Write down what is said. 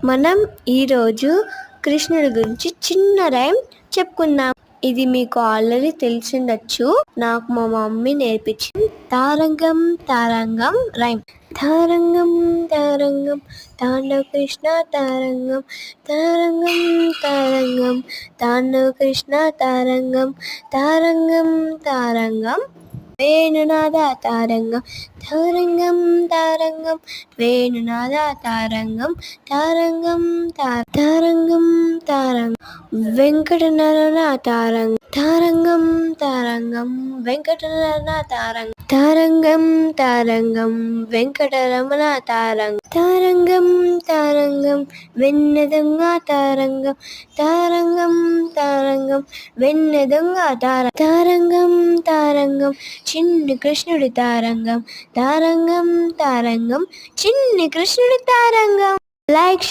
మనం ఈరోజు కృష్ణుడి గురించి చిన్న రైమ్ చెప్పుకుందాం. ఇది మీకు ఆల్రెడీ తెలిసిండొచ్చు, నాకు మా మమ్మీ నేర్పించింది. తారంగం తారంగం రైమ్. తారంగం తారంగం తాండవ కృష్ణ తారంగం, తారంగం తారంగం తాండవ కృష్ణ తారంగం, తారంగం తారంగం వేణునాద తారంగం, తారంగం తారంగం వేణునాద తారంగం, తారంగం తారంగం తారంగం వెంకటనరన తారంగం, తారంగం తారంగం వెంకటరమణ తారంగం, తారంగం తారంగం వెంకటరమణ తారంగం, తారంగం తారంగం వెన్నెదొంగ తారంగం, తారంగం తారంగం వెన్నెదొంగ తారంగం, తారంగం చిన్ని కృష్ణుడి తారంగం, తారంగం తారంగం చిన్ని కృష్ణుడి తారంగం. లైక్